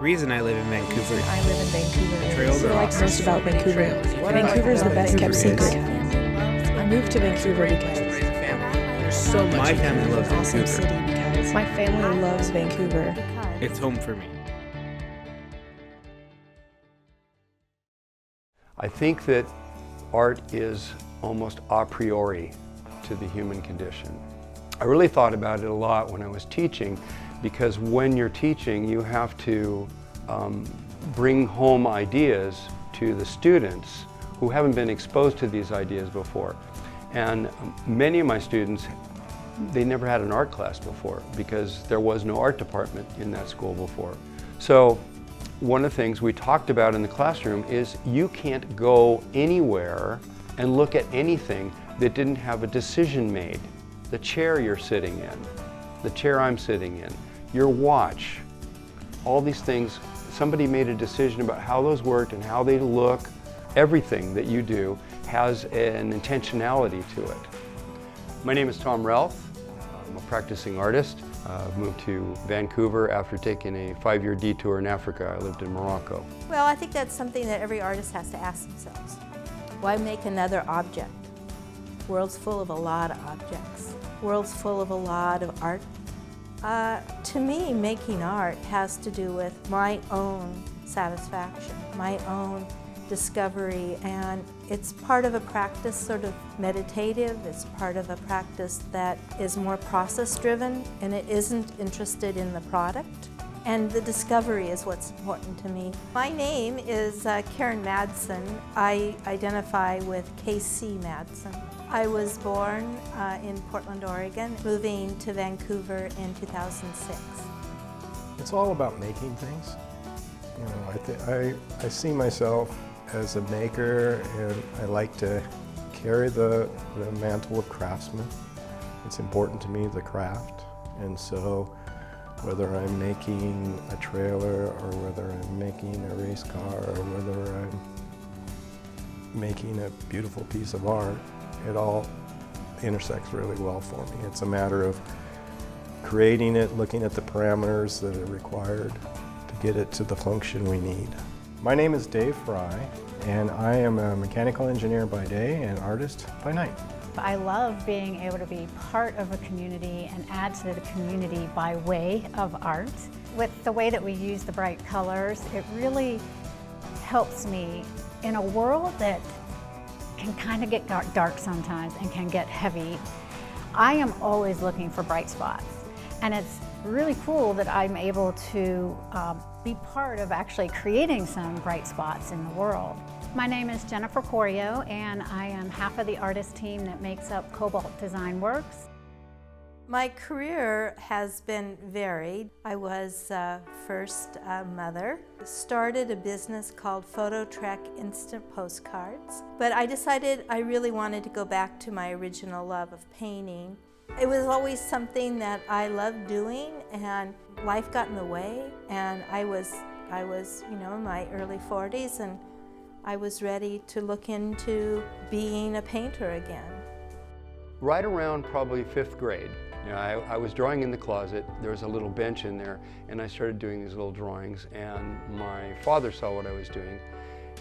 reason I live in Vancouver. I live in Vancouver. Trails What are I like awesome. most about Vancouver. Vancouver is the best kept secret. I moved to Vancouver because There's so much. My family loves awesome Vancouver. city because my family loves Vancouver. It's home for me. I think that art is almost a priori to the human condition. I really thought about it a lot when I was teaching, because when you're teaching, you have to bring home ideas to the students who haven't been exposed to these ideas before. And many of my students, they never had an art class before because there was no art department in that school before. So one of the things we talked about in the classroom is you can't go anywhere and look at anything that didn't have a decision made. The chair you're sitting in, the chair I'm sitting in, your watch, all these things, somebody made a decision about how those worked and how they look. Everything that you do has an intentionality to it. My name is Tom Relf. I'm a practicing artist. I've moved to Vancouver after taking a 5-year detour in Africa. I lived in Morocco. Well, I think that's something that every artist has to ask themselves. Why make another object? The world's full of a lot of objects. The world's full of a lot of art. To me, making art has to do with my own satisfaction, my own discovery, and it's part of a practice, sort of meditative. It's part of a practice that is more process-driven, and it isn't interested in the product. And the discovery is what's important to me. My name is Karen Madsen. I identify with KC Madsen. I was born in Portland, Oregon, moving to Vancouver in 2006. It's all about making things. You know, I see myself as a maker, and I like to carry the mantle of craftsman. It's important to me, the craft, and so whether I'm making a trailer or whether I'm making a race car or whether I'm making a beautiful piece of art, it all intersects really well for me. It's a matter of creating it, looking at the parameters that are required to get it to the function we need. My name is Dave Frey, and I am a mechanical engineer by day and artist by night. I love being able to be part of a community and add to the community by way of art. With the way that we use the bright colors, it really helps me in a world that can kind of get dark sometimes and can get heavy. I am always looking for bright spots, and it's really cool that I'm able to be part of actually creating some bright spots in the world. My name is Jennifer Koryo, and I am half of the artist team that makes up Cobalt Design Works. My career has been varied. I was first a mother, started a business called Photo Trek Instant Postcards, but I decided I really wanted to go back to my original love of painting. It was always something that I loved doing, and life got in the way, and I was in my early 40s, and I was ready to look into being a painter again. Right around probably 5th grade, I was drawing in the closet. There was a little bench in there, and I started doing these little drawings, and my father saw what I was doing,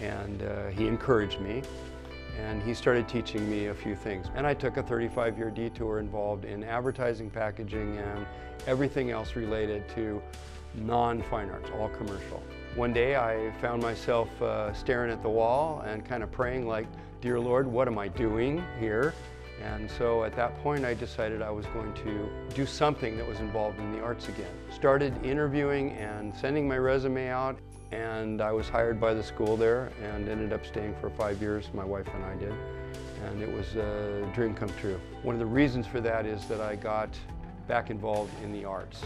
and he encouraged me, and he started teaching me a few things. And I took a 35-year detour involved in advertising, packaging, and everything else related to non-fine arts, all commercial. One day I found myself staring at the wall and kind of praying like, "Dear Lord, what am I doing here?" And so at that point I decided I was going to do something that was involved in the arts again. Started interviewing and sending my resume out, and I was hired by the school there and ended up staying for 5 years, my wife and I did, and it was a dream come true. One of the reasons for that is that I got back involved in the arts,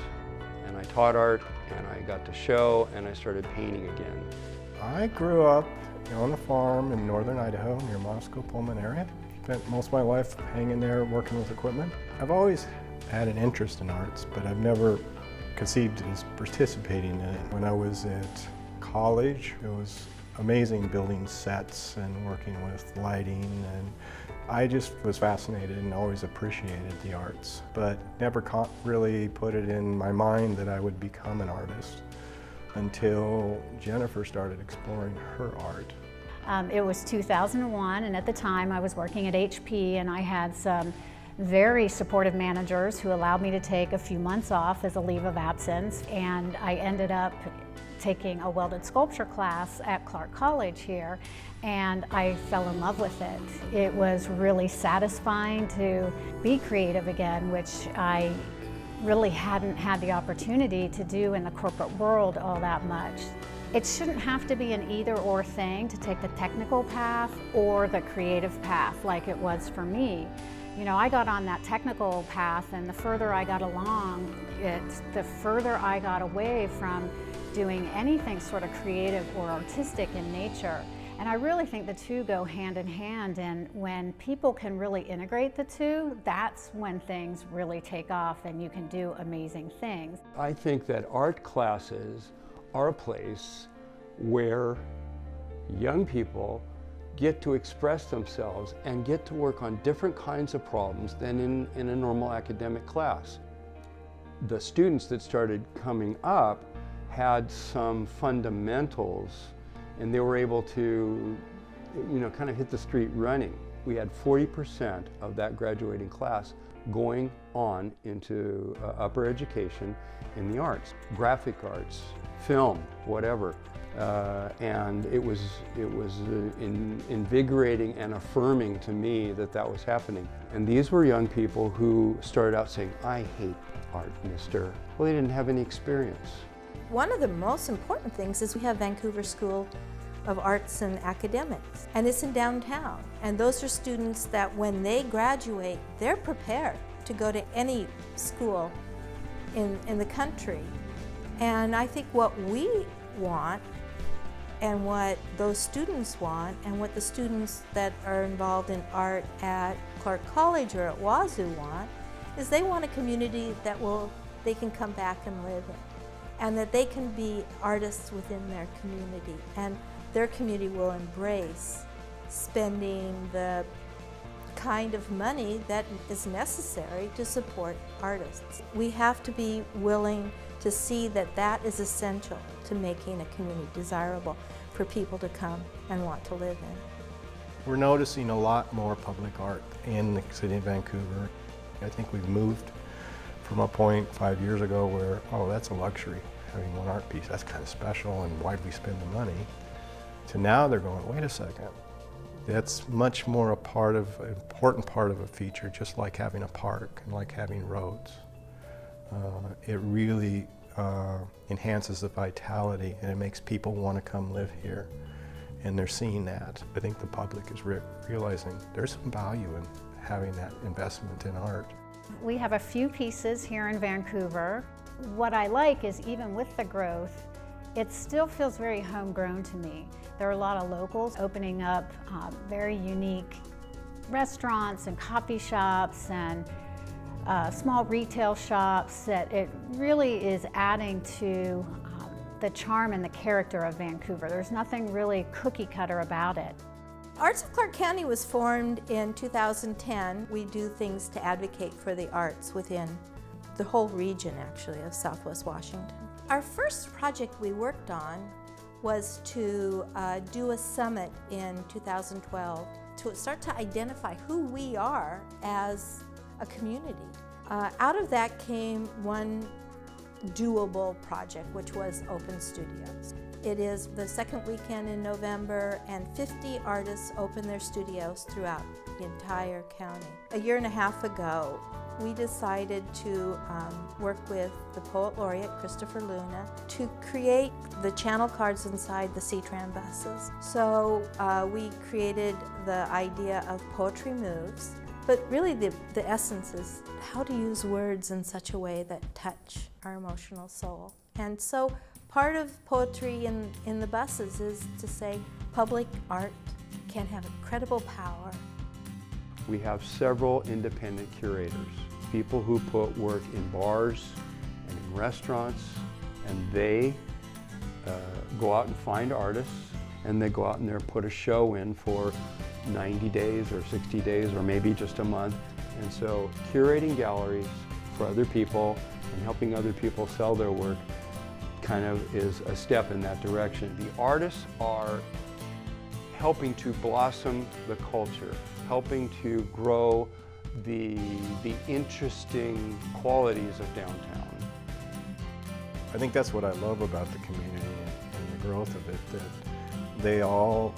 and I taught art, and I got to show, and I started painting again. I grew up on a farm in northern Idaho near Moscow, Pullman area. Spent most of my life hanging there working with equipment. I've always had an interest in arts, but I've never conceived as participating in it. When I was at college, it was amazing building sets and working with lighting, and I just was fascinated and always appreciated the arts, but never really put it in my mind that I would become an artist. until Jennifer started exploring her art. It was 2001, and at the time I was working at HP, and I had some very supportive managers who allowed me to take a few months off as a leave of absence, and I ended up taking a welded sculpture class at Clark College here, and I fell in love with it. It was really satisfying to be creative again, which I really hadn't had the opportunity to do in the corporate world all that much. It shouldn't have to be an either-or thing to take the technical path or the creative path like it was for me. You know, I got on that technical path, and the further I got along, the further I got away from doing anything sort of creative or artistic in nature. And I really think the two go hand in hand, and when people can really integrate the two, that's when things really take off and you can do amazing things. I think that art classes are a place where young people get to express themselves and get to work on different kinds of problems than in a normal academic class. The students that started coming up had some fundamentals, and they were able to, you know, kind of hit the street running. We had 40% of that graduating class going on into upper education in the arts, graphic arts, film, whatever. And it was invigorating and affirming to me that that was happening. And these were young people who started out saying, "I hate art, mister." Well, they didn't have any experience. One of the most important things is we have Vancouver School of Arts and Academics, and it's in downtown. And those are students that when they graduate, they're prepared to go to any school in the country. And I think what we want and what those students want and what the students that are involved in art at Clark College or at Wazoo want is they want a community that they can come back and live in, and that they can be artists within their community, and their community will embrace spending the kind of money that is necessary to support artists. We have to be willing to see that that is essential to making a community desirable for people to come and want to live in. We're noticing a lot more public art in the city of Vancouver. I think we've moved from a point 5 years ago where, oh, that's a luxury, having one art piece, that's kind of special, and why'd we spend the money? To now they're going, wait a second, that's much more an important part of a feature, just like having a park and like having roads. It really enhances the vitality, and it makes people want to come live here, and they're seeing that. I think the public is realizing there's some value in having that investment in art. We have a few pieces here in Vancouver. What I like is even with the growth, it still feels very homegrown to me. There are a lot of locals opening up very unique restaurants and coffee shops and small retail shops that it really is adding to the charm and the character of Vancouver. There's nothing really cookie cutter about it. Arts of Clark County was formed in 2010. We do things to advocate for the arts within the whole region, actually, of Southwest Washington. Our first project we worked on was to do a summit in 2012 to start to identify who we are as a community. Out of that came one doable project, which was Open Studios. It is the second weekend in November, and 50 artists open their studios throughout the entire county. A year and a half ago, we decided to work with the Poet Laureate, Christopher Luna, to create the channel cards inside the C-Tran buses. So we created the idea of Poetry Moves, but really the essence is how to use words in such a way that touch our emotional soul. And so part of poetry in the buses is to say public art can have incredible power. We have several independent curators, people who put work in bars and in restaurants, and they go out and find artists, and they go out and they put a show in for 90 days or 60 days or maybe just a month. And so curating galleries for other people and helping other people sell their work kind of is a step in that direction. The artists are helping to blossom the culture, helping to grow the interesting qualities of downtown. I think that's what I love about the community and the growth of it, that they all,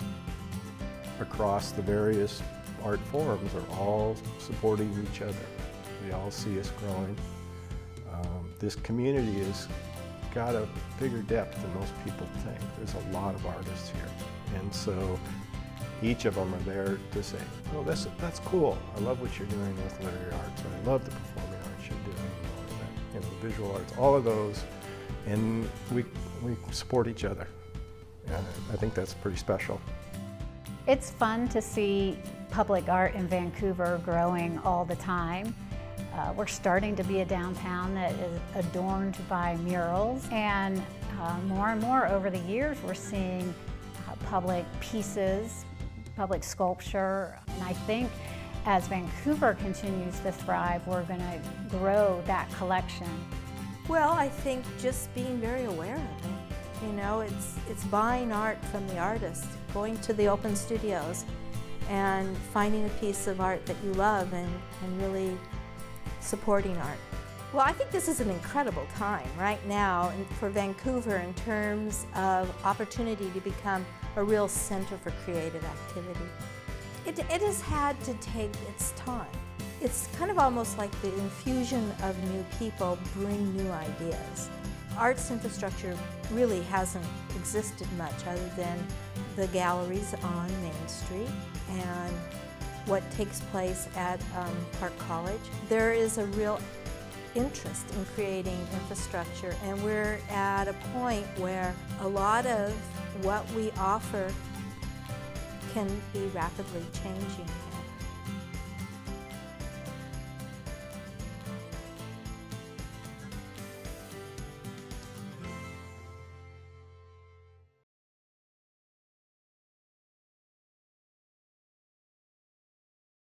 across the various art forms, are all supporting each other. They all see us growing. This community has got a bigger depth than most people think. There's a lot of artists here. And so each of them are there to say, oh, that's cool. I love what you're doing with literary arts. Or I love the performing arts you're doing. Or that, the visual arts, all of those. And we support each other. And I think that's pretty special. It's fun to see public art in Vancouver growing all the time. We're starting to be a downtown that is adorned by murals, and more over the years we're seeing public pieces, public sculpture, and I think as Vancouver continues to thrive, we're going to grow that collection. Well, I think just being very aware of it. You know, it's buying art from the artist, going to the open studios and finding a piece of art that you love and really supporting art. Well, I think this is an incredible time right now for Vancouver in terms of opportunity to become a real center for creative activity. It has had to take its time. It's kind of almost like the infusion of new people bring new ideas. Arts infrastructure really hasn't existed much other than the galleries on Main Street and what takes place at Park College. There is a real interest in creating infrastructure, and we're at a point where a lot of what we offer can be rapidly changing.